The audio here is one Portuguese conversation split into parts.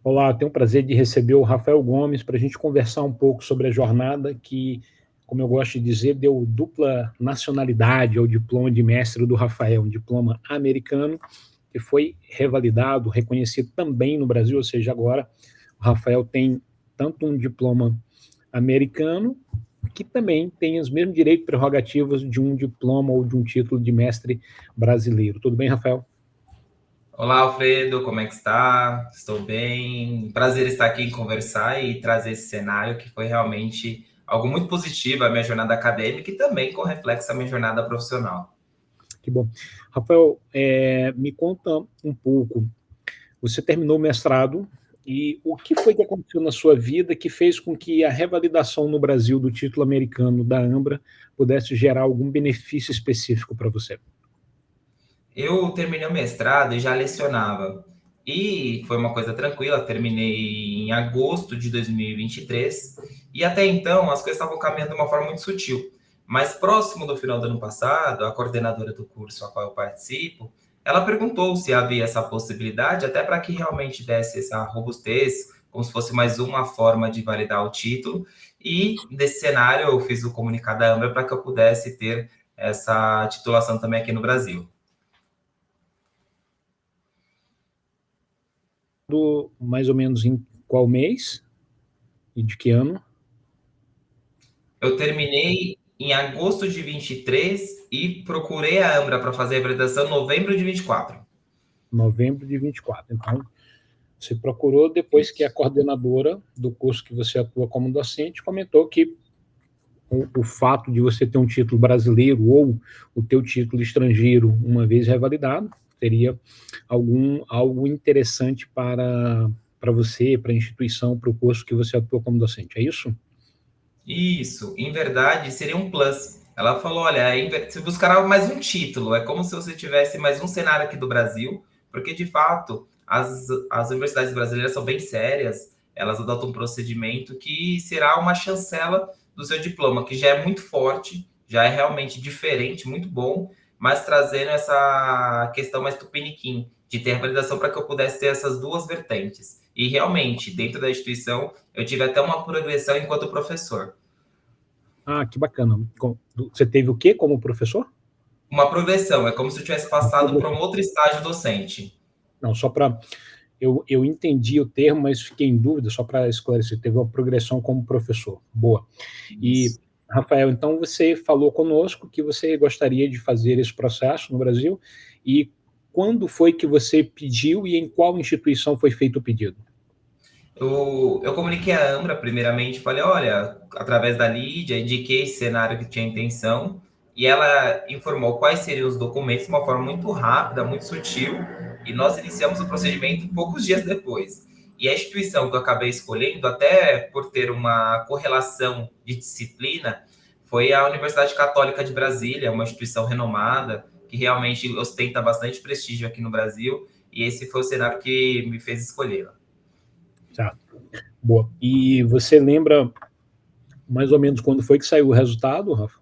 Olá, tenho o prazer de receber o Rafael Gomes para a gente conversar um pouco sobre a jornada que, como eu gosto de dizer, deu dupla nacionalidade ao diploma de mestre do Rafael, um diploma americano que foi revalidado, reconhecido também no Brasil, ou seja, agora o Rafael tem tanto um diploma americano que também tem os mesmos direitos e prerrogativas de um diploma ou de um título de mestre brasileiro. Tudo bem, Rafael? Olá, Alfredo, como é que está? Estou bem. Prazer estar aqui em conversar e trazer esse cenário que foi realmente algo muito positivo a minha jornada acadêmica e também com reflexo a minha jornada profissional. Que bom. Rafael, me conta um pouco. Você terminou o mestrado e o que foi que aconteceu na sua vida que fez com que a revalidação no Brasil do título americano da AMBRA pudesse gerar algum benefício específico para você? Eu terminei o mestrado e já lecionava. E foi uma coisa tranquila, terminei em agosto de 2023 e até então as coisas estavam caminhando de uma forma muito sutil. Mas próximo do final do ano passado, a coordenadora do curso a qual eu participo, ela perguntou se havia essa possibilidade, até para que realmente desse essa robustez, como se fosse mais uma forma de validar o título. E nesse cenário eu fiz o comunicado da AMBRA para que eu pudesse ter essa titulação também aqui no Brasil. Mais ou menos em qual mês e de que ano? Eu terminei em agosto de 23 e procurei a Ambra para fazer a validação em novembro de 24. Novembro de 24. Então, você procurou depois que a Isso. coordenadora do curso que você atua como docente comentou que o fato de você ter um título brasileiro ou o teu título estrangeiro, uma vez revalidado, teria algo interessante para você, para a instituição, para o curso que você atua como docente. É isso? Isso, em verdade, seria um plus. Ela falou: olha, se buscará mais um título, é como se você tivesse mais um cenário aqui do Brasil, porque de fato as universidades brasileiras são bem sérias, elas adotam um procedimento que será uma chancela do seu diploma, que já é muito forte, já é realmente diferente, muito bom, mas trazendo essa questão mais tupiniquim, de ter a validação para que eu pudesse ter essas duas vertentes. E realmente, dentro da instituição, eu tive até uma progressão enquanto professor. Ah, que bacana. Você teve o quê como professor? Uma progressão, é como se eu tivesse passado para um outro estágio docente. Não, só para. Eu entendi o termo, mas fiquei em dúvida, só para esclarecer. Teve uma progressão como professor. Boa. E, Isso. Rafael, então você falou conosco que você gostaria de fazer esse processo no Brasil e quando foi que você pediu e em qual instituição foi feito o pedido? Eu comuniquei a Ambra, primeiramente, falei, olha, através da Lídia, indiquei esse cenário que tinha intenção, e ela informou quais seriam os documentos de uma forma muito rápida, muito sutil, e nós iniciamos o procedimento poucos dias depois. E a instituição que eu acabei escolhendo, até por ter uma correlação de disciplina, foi a Universidade Católica de Brasília, uma instituição renomada, que realmente ostenta bastante prestígio aqui no Brasil, e esse foi o cenário que me fez escolhê-la. Certo. Boa. E você lembra mais ou menos quando foi que saiu o resultado, Rafa?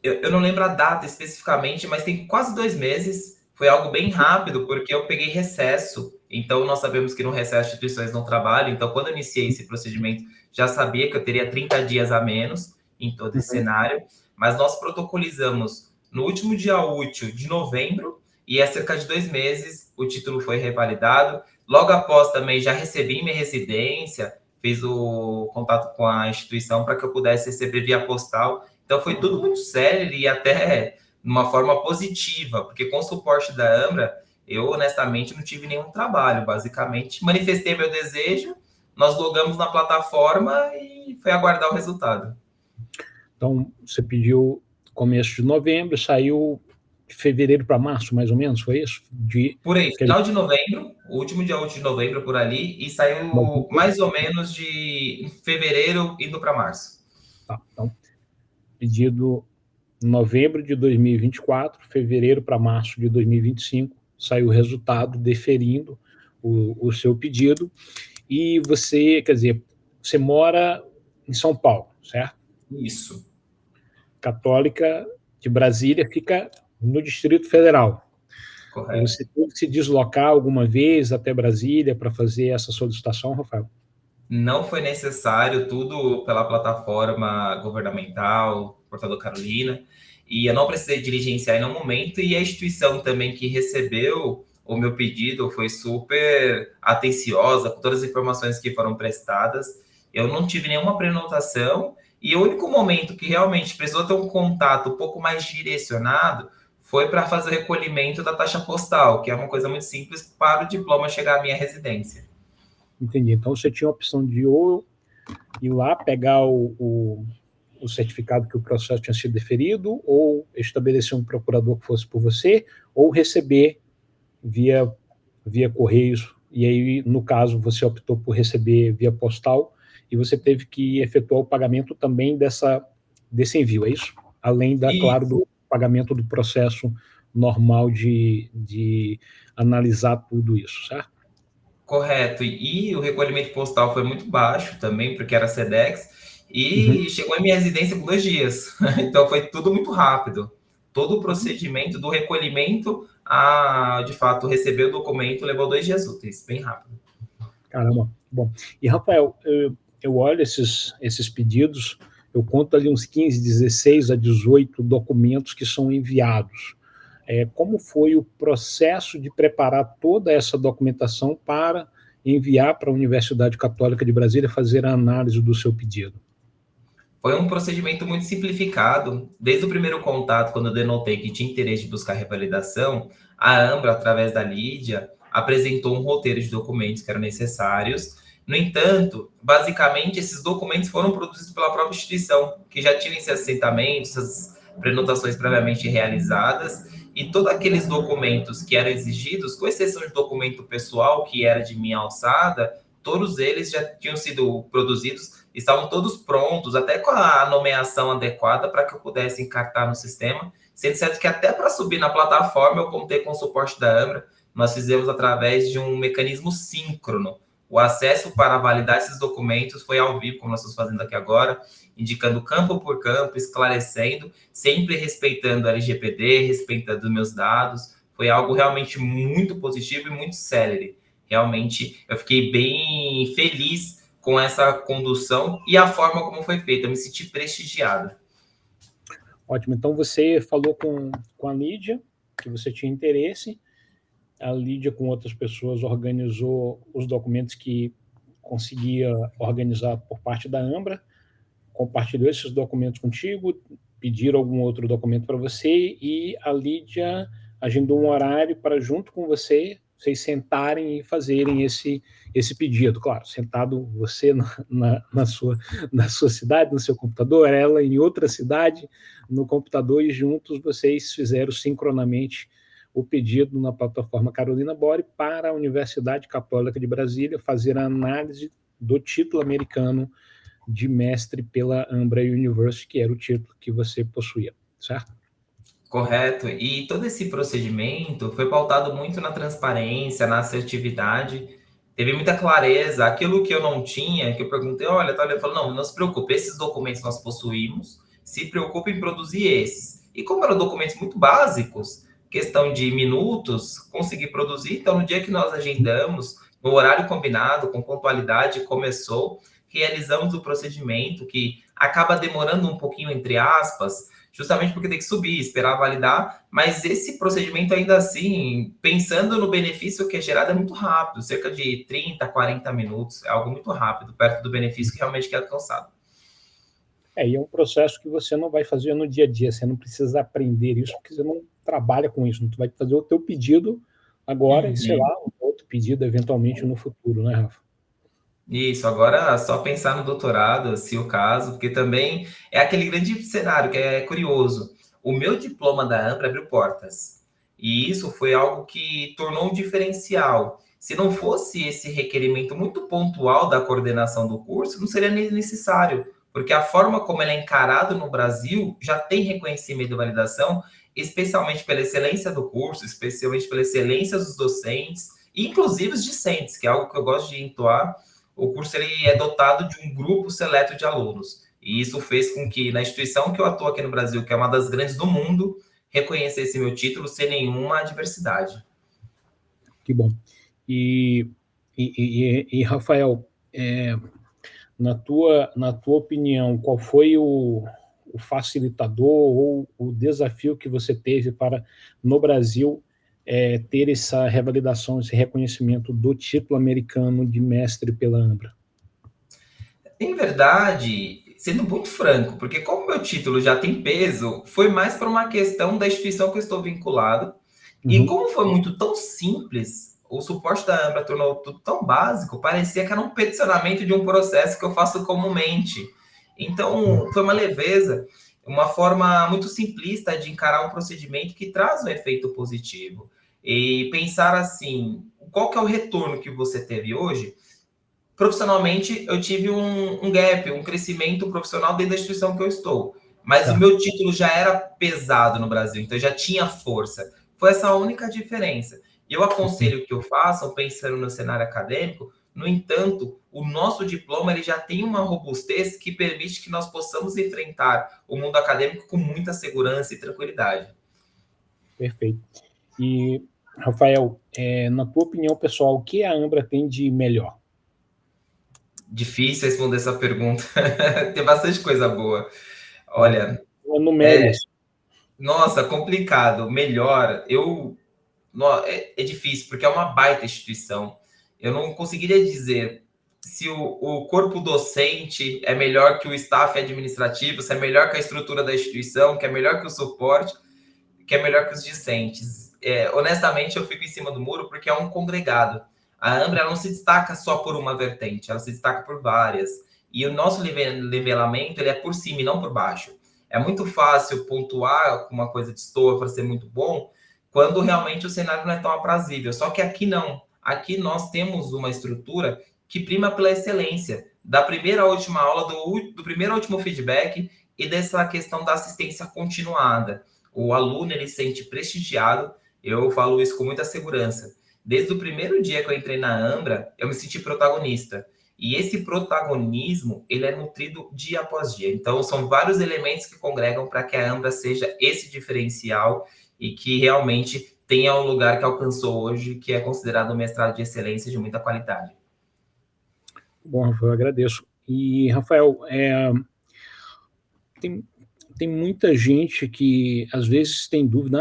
Eu não lembro a data especificamente, mas tem quase 2 meses. Foi algo bem rápido, porque eu peguei recesso. Então, nós sabemos que no recesso as instituições não trabalham. Então, quando eu iniciei esse procedimento, já sabia que eu teria 30 dias a menos em todo esse Uhum. cenário. Mas nós protocolizamos no último dia útil de novembro, e há cerca de 2 meses o título foi revalidado. Logo após também já recebi minha residência, fiz o contato com a instituição para que eu pudesse receber via postal. Então foi tudo muito sério e até de uma forma positiva, porque com o suporte da Ambra, eu honestamente não tive nenhum trabalho. Basicamente, manifestei meu desejo, nós logamos na plataforma e foi aguardar o resultado. Então, você pediu começo de novembro, saiu de fevereiro para março, mais ou menos, foi isso? Por aí, Quer final dizer, de novembro, o último dia útil de novembro por ali, e saiu mais ou menos de fevereiro indo para março. tá, então, pedido em novembro de 2024, fevereiro para março de 2025, saiu o resultado deferindo o seu pedido. E você, quer dizer, você mora em São Paulo, certo? Isso. Católica de Brasília fica no Distrito Federal. Correto. Você teve que se deslocar alguma vez até Brasília para fazer essa solicitação, Rafael? Não foi necessário, tudo pela plataforma governamental, Portal do Carolina, e eu não precisei diligenciar em nenhum momento, e a instituição também que recebeu o meu pedido foi super atenciosa com todas as informações que foram prestadas. Eu não tive nenhuma prenotação, e o único momento que realmente precisou ter um contato um pouco mais direcionado foi para fazer o recolhimento da taxa postal, que é uma coisa muito simples para o diploma chegar à minha residência. Entendi. Então você tinha a opção de ou ir lá pegar o certificado que o processo tinha sido deferido, ou estabelecer um procurador que fosse por você, ou receber via Correios. E aí, no caso, você optou por receber via postal e você teve que efetuar o pagamento também desse envio, é isso? Além, claro, do pagamento do processo normal de analisar tudo isso, certo? Correto. E o recolhimento postal foi muito baixo também, porque era Sedex, e chegou em minha residência com 2 dias. Então foi tudo muito rápido. Todo o procedimento do recolhimento a, de fato, receber o documento levou 2 dias úteis, bem rápido. Caramba, bom. E, Rafael, eu olho esses pedidos, eu conto ali uns 15, 16 a 18 documentos que são enviados. Como foi o processo de preparar toda essa documentação para enviar para a Universidade Católica de Brasília fazer a análise do seu pedido? Foi um procedimento muito simplificado. Desde o primeiro contato, quando eu denotei que tinha interesse de buscar revalidação, a Ambra, através da Lídia, apresentou um roteiro de documentos que eram necessários. No entanto, basicamente, esses documentos foram produzidos pela própria instituição, que já tinha esses assentamentos, essas prenotações previamente realizadas, e todos aqueles documentos que eram exigidos, com exceção de documento pessoal, que era de minha alçada, todos eles já tinham sido produzidos, estavam todos prontos, até com a nomeação adequada para que eu pudesse encartar no sistema, sendo certo que até para subir na plataforma eu contei com o suporte da Ambra, nós fizemos através de um mecanismo síncrono. O acesso para validar esses documentos foi ao vivo, como nós estamos fazendo aqui agora, indicando campo por campo, esclarecendo, sempre respeitando a LGPD, respeitando meus dados. Foi algo realmente muito positivo e muito célere. Realmente, eu fiquei bem feliz com essa condução e a forma como foi feita. Eu me senti prestigiado. Ótimo. Então, você falou com a Lídia, que você tinha interesse. A Lídia, com outras pessoas, organizou os documentos que conseguia organizar por parte da Ambra, compartilhou esses documentos contigo, pediram algum outro documento para você e a Lídia agendou um horário para, junto com você, vocês sentarem e fazerem esse pedido. Claro, sentado você na sua cidade, no seu computador, ela em outra cidade, no computador, e juntos vocês fizeram sincronamente o pedido na plataforma Carolina Bore para a Universidade Católica de Brasília fazer a análise do título americano de mestre pela Ambra University, que era o título que você possuía, certo? Correto. E todo esse procedimento foi pautado muito na transparência, na assertividade. Teve muita clareza. Aquilo que eu não tinha, que eu perguntei, olha, tá, ele falou, não se preocupe, esses documentos nós possuímos, se preocupe em produzir esses. E como eram documentos muito básicos, questão de minutos, consegui produzir. Então, no dia que nós agendamos, no horário combinado, com pontualidade, começou, realizamos o procedimento, que acaba demorando um pouquinho, entre aspas, justamente porque tem que subir, esperar validar, mas esse procedimento ainda assim, pensando no benefício que é gerado, é muito rápido, cerca de 30, 40 minutos, é algo muito rápido, perto do benefício que realmente quer alcançado. E é um processo que você não vai fazer no dia a dia, você não precisa aprender isso, porque você não trabalha com isso, tu vai fazer o teu pedido agora e, sei lá, um outro pedido eventualmente no futuro, né, Rafa? Isso, agora só pensar no doutorado, se o caso, porque também é aquele grande cenário que é curioso. O meu diploma da Ambra abriu portas. E isso foi algo que tornou um diferencial. Se não fosse esse requerimento muito pontual da coordenação do curso, não seria nem necessário, porque a forma como ele é encarado no Brasil já tem reconhecimento e validação, especialmente pela excelência do curso, especialmente pela excelência dos docentes, e inclusive os discentes, que é algo que eu gosto de entoar. O curso ele é dotado de um grupo seleto de alunos. E isso fez com que, na instituição que eu atuo aqui no Brasil, que é uma das grandes do mundo, reconhecer esse meu título sem nenhuma adversidade. Que bom. E Rafael, na tua opinião, qual foi o facilitador ou o desafio que você teve para, no Brasil, ter essa revalidação, esse reconhecimento do título americano de mestre pela AMBRA? Em verdade, sendo muito franco, porque como meu título já tem peso, foi mais para uma questão da instituição que eu estou vinculado. E como foi muito tão simples, o suporte da AMBRA tornou tudo tão básico, parecia que era um peticionamento de um processo que eu faço comumente. Então, foi uma leveza, uma forma muito simplista de encarar um procedimento que traz um efeito positivo. E pensar assim, qual que é o retorno que você teve hoje? Profissionalmente, eu tive um gap, um crescimento profissional dentro da instituição que eu estou. Mas o meu título já era pesado no Brasil, então já tinha força. Foi essa a única diferença. E eu aconselho que eu façam, pensando no cenário acadêmico, no entanto, o nosso diploma ele já tem uma robustez que permite que nós possamos enfrentar o mundo acadêmico com muita segurança e tranquilidade. Perfeito. E, Rafael, na tua opinião, pessoal, o que a AMBRA tem de melhor? Difícil responder essa pergunta. Tem bastante coisa boa. Olha... Nossa, complicado. Melhor, é difícil, porque é uma baita instituição. Eu não conseguiria dizer se o corpo docente é melhor que o staff administrativo, se é melhor que a estrutura da instituição, que é melhor que o suporte, que é melhor que os discentes. Honestamente, eu fico em cima do muro porque é um congregado. A AMBRA não se destaca só por uma vertente, ela se destaca por várias. E o nosso nivelamento ele é por cima e não por baixo. É muito fácil pontuar com uma coisa de estoa para ser muito bom, quando realmente o cenário não é tão aprazível. Só que aqui não. Aqui nós temos uma estrutura que prima pela excelência. Da primeira à última aula, do primeiro ao último feedback e dessa questão da assistência continuada. O aluno ele se sente prestigiado, eu falo isso com muita segurança. Desde o primeiro dia que eu entrei na AMBRA, eu me senti protagonista. E esse protagonismo, ele é nutrido dia após dia. Então, são vários elementos que congregam para que a AMBRA seja esse diferencial e que realmente tenha o lugar que alcançou hoje, que é considerado um mestrado de excelência de muita qualidade. Bom, Rafael, eu agradeço. E, Rafael, tem muita gente que, às vezes, tem dúvida,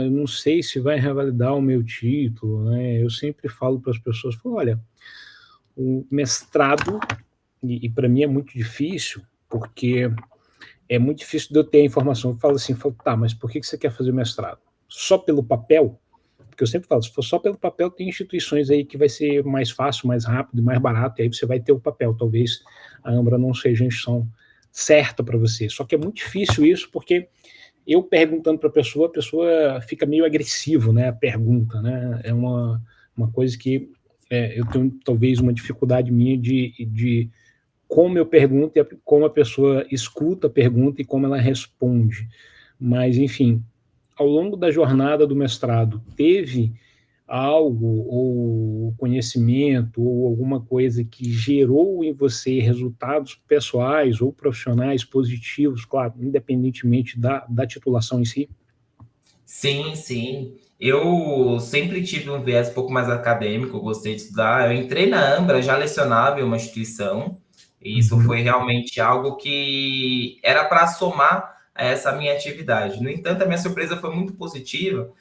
eu não sei se vai revalidar o meu título, né? Eu sempre falo para as pessoas, olha, o mestrado, e para mim é muito difícil, porque é muito difícil de eu ter a informação. Eu falo assim, tá, mas por que você quer fazer o mestrado? Só pelo papel? Porque eu sempre falo, se for só pelo papel, tem instituições aí que vai ser mais fácil, mais rápido, mais barato, e aí você vai ter o papel. Talvez a AMBRA não seja a instituição certa para você. Só que é muito difícil isso, porque eu perguntando para a pessoa fica meio agressivo, né? A pergunta, né? É uma coisa que eu tenho talvez uma dificuldade minha de como eu pergunto e como a pessoa escuta a pergunta e como ela responde. Mas, enfim, ao longo da jornada do mestrado, teve algo, ou conhecimento, ou alguma coisa que gerou em você resultados pessoais ou profissionais positivos, claro, independentemente da titulação em si? Sim, sim. Eu sempre tive um viés um pouco mais acadêmico, gostei de estudar. Eu entrei na AMBRA, já lecionava em uma instituição, e isso foi realmente algo que era para somar a essa minha atividade. No entanto, a minha surpresa foi muito positiva,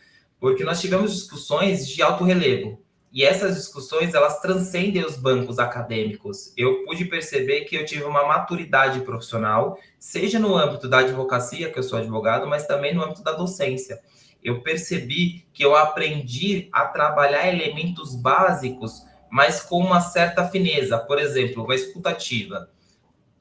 porque nós tivemos discussões de alto relevo. E essas discussões, elas transcendem os bancos acadêmicos. Eu pude perceber que eu tive uma maturidade profissional, seja no âmbito da advocacia, que eu sou advogado, mas também no âmbito da docência. Eu percebi que eu aprendi a trabalhar elementos básicos, mas com uma certa fineza. Por exemplo, a escutativa.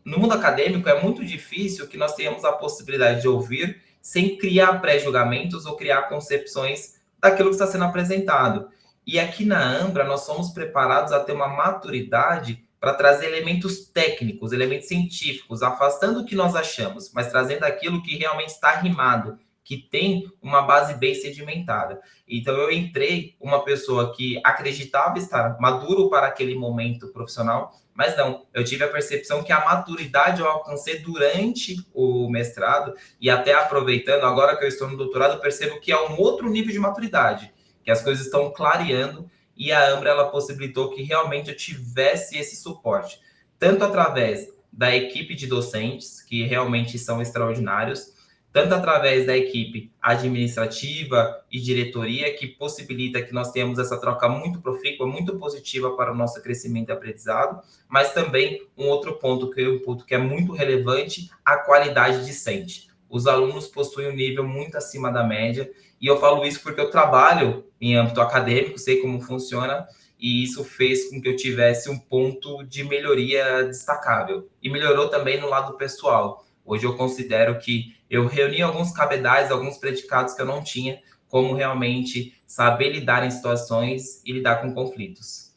No mundo acadêmico, é muito difícil que nós tenhamos a possibilidade de ouvir sem criar pré-julgamentos ou criar concepções daquilo que está sendo apresentado. E aqui na AMBRA, nós somos preparados a ter uma maturidade para trazer elementos técnicos, elementos científicos, afastando o que nós achamos, mas trazendo aquilo que realmente está rimado, que tem uma base bem sedimentada. Então, eu entrei uma pessoa que acreditava estar maduro para aquele momento profissional, mas não, eu tive a percepção que a maturidade eu alcancei durante o mestrado e até aproveitando, agora que eu estou no doutorado, eu percebo que é um outro nível de maturidade, que as coisas estão clareando e a Ambra, ela possibilitou que realmente eu tivesse esse suporte, tanto através da equipe de docentes, que realmente são extraordinários, tanto através da equipe administrativa e diretoria, que possibilita que nós tenhamos essa troca muito profícua, muito positiva para o nosso crescimento e aprendizado, mas também um outro ponto que é muito relevante, a qualidade discente. Os alunos possuem um nível muito acima da média, e eu falo isso porque eu trabalho em âmbito acadêmico, sei como funciona, e isso fez com que eu tivesse um ponto de melhoria destacável. E melhorou também no lado pessoal. Hoje eu considero que eu reuni alguns cabedais, alguns predicados que eu não tinha, como realmente saber lidar em situações e lidar com conflitos.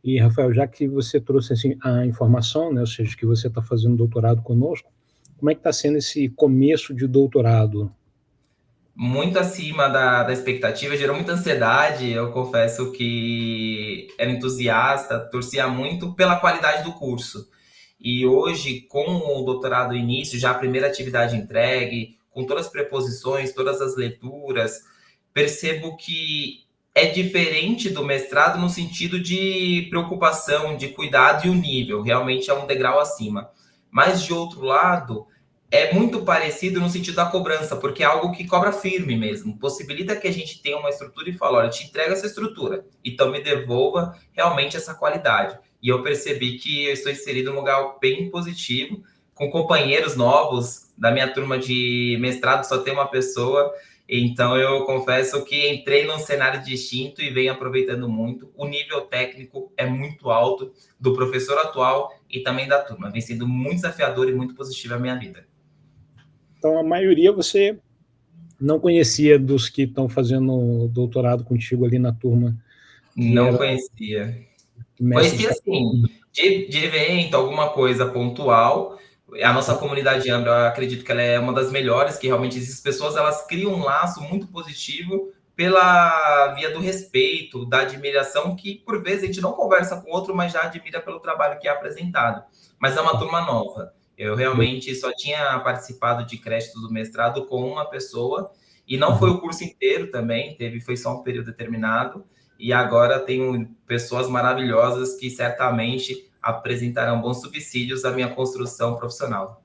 E, Rafael, já que você trouxe assim, a informação, né, ou seja, que você está fazendo doutorado conosco, como é que está sendo esse começo de doutorado? Muito acima da expectativa, gerou muita ansiedade. Eu confesso que era entusiasta, torcia muito pela qualidade do curso. E hoje, com o doutorado início, já a primeira atividade entregue, com todas as preposições, todas as leituras, percebo que é diferente do mestrado no sentido de preocupação, de cuidado e o nível, realmente é um degrau acima. Mas, de outro lado, é muito parecido no sentido da cobrança, porque é algo que cobra firme mesmo, possibilita que a gente tenha uma estrutura e fala, olha, eu te entrego essa estrutura, então me devolva realmente essa qualidade. E eu percebi que eu estou inserido num lugar bem positivo, com companheiros novos, da minha turma de mestrado só tem uma pessoa, então eu confesso que entrei num cenário distinto e venho aproveitando muito. O nível técnico é muito alto do professor atual e também da turma, vem sendo muito desafiador e muito positivo a minha vida. Então, a maioria você não conhecia dos que estão fazendo doutorado contigo ali na turma? Não conhecia. Conhecia, assim, de evento, alguma coisa pontual. A nossa comunidade Ambra, eu acredito que ela é uma das melhores, que realmente essas pessoas, elas criam um laço muito positivo pela via do respeito, da admiração, que por vezes a gente não conversa com outro, mas já admira pelo trabalho que é apresentado. Mas é uma turma nova. Eu realmente só tinha participado de créditos do mestrado com uma pessoa, e não foi o curso inteiro também, foi só um período determinado, e agora tenho pessoas maravilhosas que certamente apresentarão bons subsídios à minha construção profissional.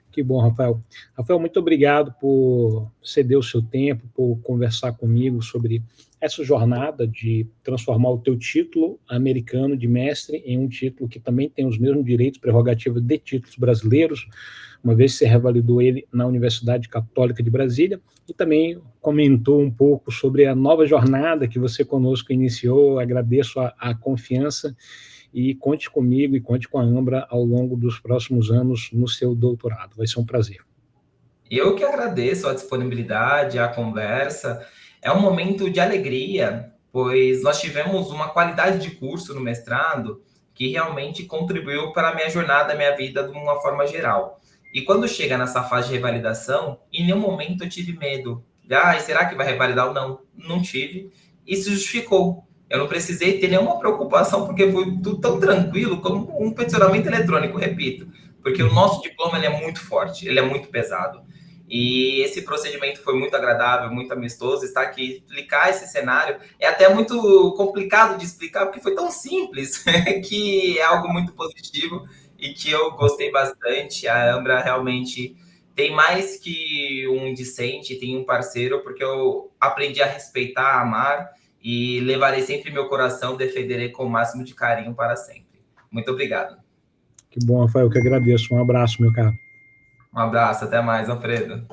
Que bom, Rafael. Rafael, muito obrigado por ceder o seu tempo, por conversar comigo sobre essa jornada de transformar o teu título americano de mestre em um título que também tem os mesmos direitos, prerrogativas de títulos brasileiros, uma vez que você revalidou ele na Universidade Católica de Brasília, e também comentou um pouco sobre a nova jornada que você conosco iniciou. Agradeço a confiança e conte comigo e conte com a Ambra ao longo dos próximos anos no seu doutorado. Vai ser um prazer. Eu que agradeço a disponibilidade, a conversa. É um momento de alegria, pois nós tivemos uma qualidade de curso no mestrado que realmente contribuiu para a minha jornada, a minha vida de uma forma geral. E quando chega nessa fase de revalidação, em nenhum momento eu tive medo. Será que vai revalidar ou não? Não tive. Isso justificou. Eu não precisei ter nenhuma preocupação, porque foi tudo tão tranquilo como um peticionamento eletrônico, repito. Porque o nosso diploma ele é muito forte, ele é muito pesado. E esse procedimento foi muito agradável, muito amistoso. Estar aqui, explicar esse cenário é até muito complicado de explicar, porque foi tão simples que é algo muito positivo e que eu gostei bastante. A Ambra realmente tem mais que um discente, tem um parceiro, porque eu aprendi a respeitar, a amar e levarei sempre meu coração, defenderei com o máximo de carinho para sempre. Muito obrigado. Que bom, Rafael, que agradeço. Um abraço, meu caro. Um abraço, até mais, Alfredo.